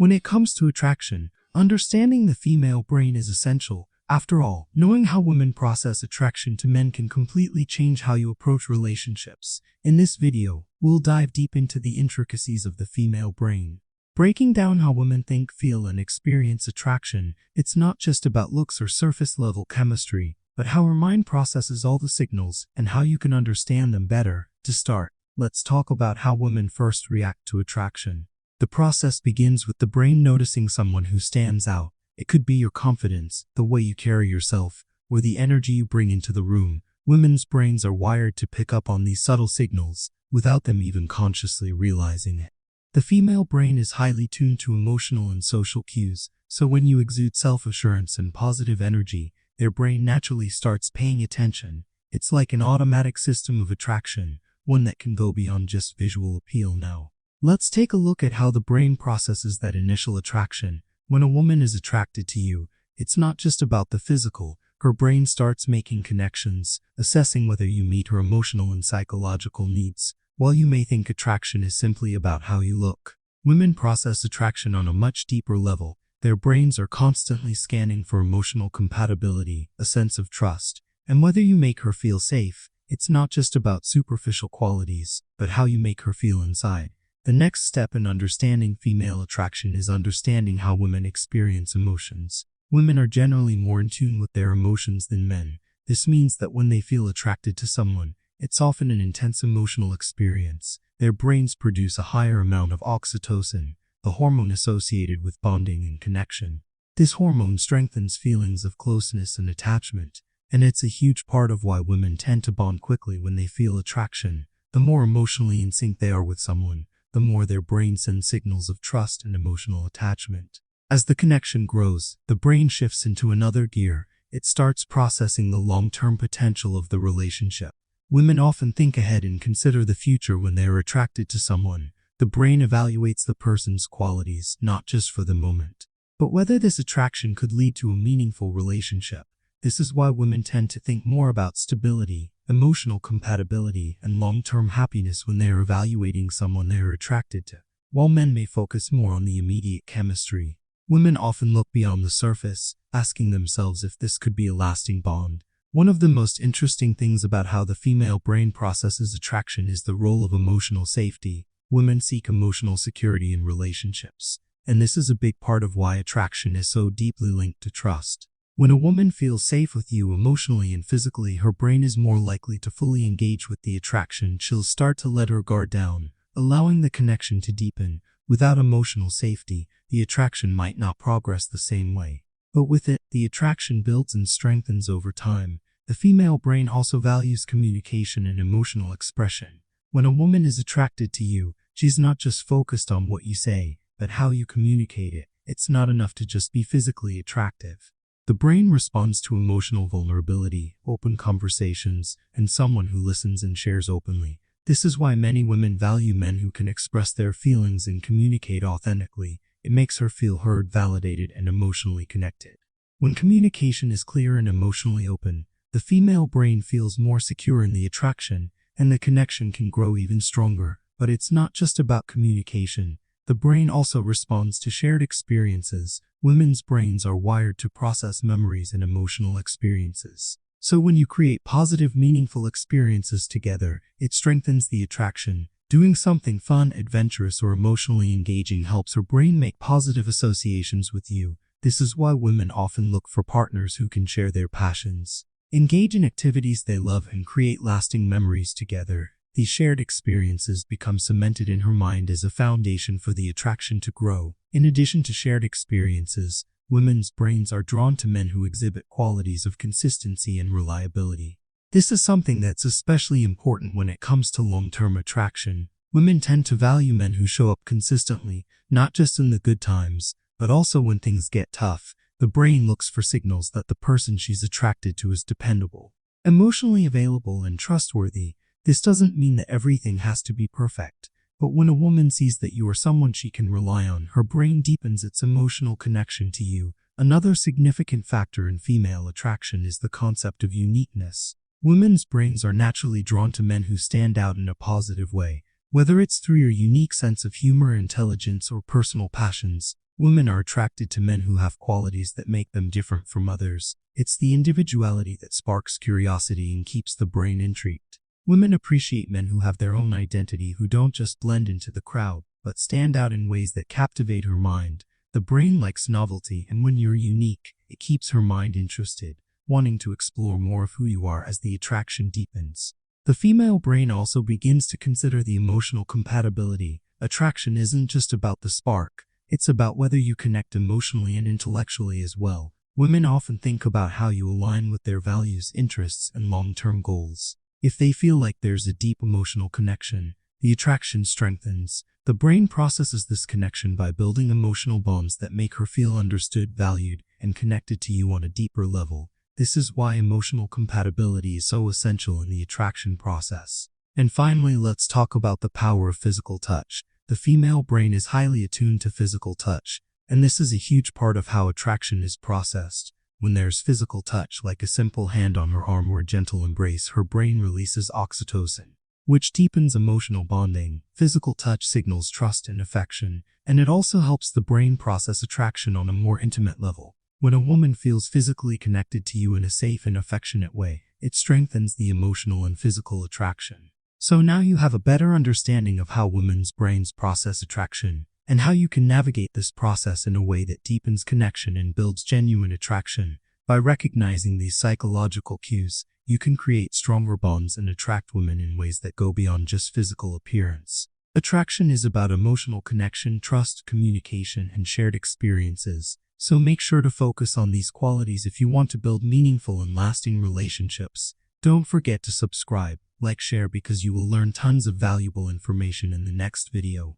When it comes to attraction, understanding the female brain is essential. After all, knowing how women process attraction to men can completely change how you approach relationships. In this video, we'll dive deep into the intricacies of the female brain. Breaking down how women think, feel, and experience attraction, it's not just about looks or surface-level chemistry, but how our mind processes all the signals and how you can understand them better. To start, let's talk about how women first react to attraction. The process begins with the brain noticing someone who stands out. It could be your confidence, the way you carry yourself, or the energy you bring into the room. Women's brains are wired to pick up on these subtle signals without them even consciously realizing it. The female brain is highly tuned to emotional and social cues, so when you exude self-assurance and positive energy, their brain naturally starts paying attention. It's like an automatic system of attraction, one that can go beyond just visual appeal now. Let's take a look at how the brain processes that initial attraction. When a woman is attracted to you, it's not just about the physical. Her brain starts making connections, assessing whether you meet her emotional and psychological needs. While you may think attraction is simply about how you look, women process attraction on a much deeper level. Their brains are constantly scanning for emotional compatibility, a sense of trust, and whether you make her feel safe. It's not just about superficial qualities, but how you make her feel inside. The next step in understanding female attraction is understanding how women experience emotions. Women are generally more in tune with their emotions than men. This means that when they feel attracted to someone, it's often an intense emotional experience. Their brains produce a higher amount of oxytocin, the hormone associated with bonding and connection. This hormone strengthens feelings of closeness and attachment, and it's a huge part of why women tend to bond quickly when they feel attraction. The more emotionally in sync they are with someone, the more their brain sends signals of trust and emotional attachment. As the connection grows, the brain shifts into another gear. It starts processing the long-term potential of the relationship. Women often think ahead and consider the future when they are attracted to someone. The brain evaluates the person's qualities, not just for the moment, but whether this attraction could lead to a meaningful relationship. This is why women tend to think more about stability, emotional compatibility, and long-term happiness when they are evaluating someone they are attracted to. While men may focus more on the immediate chemistry, women often look beyond the surface, asking themselves if this could be a lasting bond. One of the most interesting things about how the female brain processes attraction is the role of emotional safety. Women seek emotional security in relationships, and this is a big part of why attraction is so deeply linked to trust. When a woman feels safe with you emotionally and physically, her brain is more likely to fully engage with the attraction. She'll start to let her guard down, allowing the connection to deepen. Without emotional safety, the attraction might not progress the same way. But with it, the attraction builds and strengthens over time. The female brain also values communication and emotional expression. When a woman is attracted to you, she's not just focused on what you say, but how you communicate it. It's not enough to just be physically attractive. The brain responds to emotional vulnerability, open conversations, and someone who listens and shares openly. This is why many women value men who can express their feelings and communicate authentically. It makes her feel heard, validated, and emotionally connected. When communication is clear and emotionally open, the female brain feels more secure in the attraction, and the connection can grow even stronger. But it's not just about communication. The brain also responds to shared experiences. Women's brains are wired to process memories and emotional experiences. So when you create positive, meaningful experiences together, it strengthens the attraction. Doing something fun, adventurous, or emotionally engaging helps her brain make positive associations with you. This is why women often look for partners who can share their passions, engage in activities they love, and create lasting memories together. These shared experiences become cemented in her mind as a foundation for the attraction to grow. In addition to shared experiences, women's brains are drawn to men who exhibit qualities of consistency and reliability. This is something that's especially important when it comes to long-term attraction. Women tend to value men who show up consistently, not just in the good times, but also when things get tough. The brain looks for signals that the person she's attracted to is dependable, emotionally available, and trustworthy. This doesn't mean that everything has to be perfect, but when a woman sees that you are someone she can rely on, her brain deepens its emotional connection to you. Another significant factor in female attraction is the concept of uniqueness. Women's brains are naturally drawn to men who stand out in a positive way. Whether it's through your unique sense of humor, intelligence, or personal passions, Women are attracted to men who have qualities that make them different from others. It's the individuality that sparks curiosity and keeps the brain intrigued. Women appreciate men who have their own identity, who don't just blend into the crowd, but stand out in ways that captivate her mind. The brain likes novelty, and when you're unique, it keeps her mind interested, wanting to explore more of who you are as the attraction deepens. The female brain also begins to consider the emotional compatibility. Attraction isn't just about the spark, it's about whether you connect emotionally and intellectually as well. Women often think about how you align with their values, interests, and long-term goals. If they feel like there's a deep emotional connection, the attraction strengthens. The brain processes this connection by building emotional bonds that make her feel understood, valued, and connected to you on a deeper level. This is why emotional compatibility is so essential in the attraction process. And finally, let's talk about the power of physical touch. The female brain is highly attuned to physical touch, and this is a huge part of how attraction is processed. When there's physical touch, like a simple hand on her arm or a gentle embrace, her brain releases oxytocin, which deepens emotional bonding. Physical touch signals trust and affection, and it also helps the brain process attraction on a more intimate level. When a woman feels physically connected to you in a safe and affectionate way, it strengthens the emotional and physical attraction. So now you have a better understanding of how women's brains process attraction, and how you can navigate this process in a way that deepens connection and builds genuine attraction. By recognizing these psychological cues, you can create stronger bonds and attract women in ways that go beyond just physical appearance. Attraction is about emotional connection, trust, communication, and shared experiences. So make sure to focus on these qualities if you want to build meaningful and lasting relationships. Don't forget to subscribe, like, share, because you will learn tons of valuable information in the next video.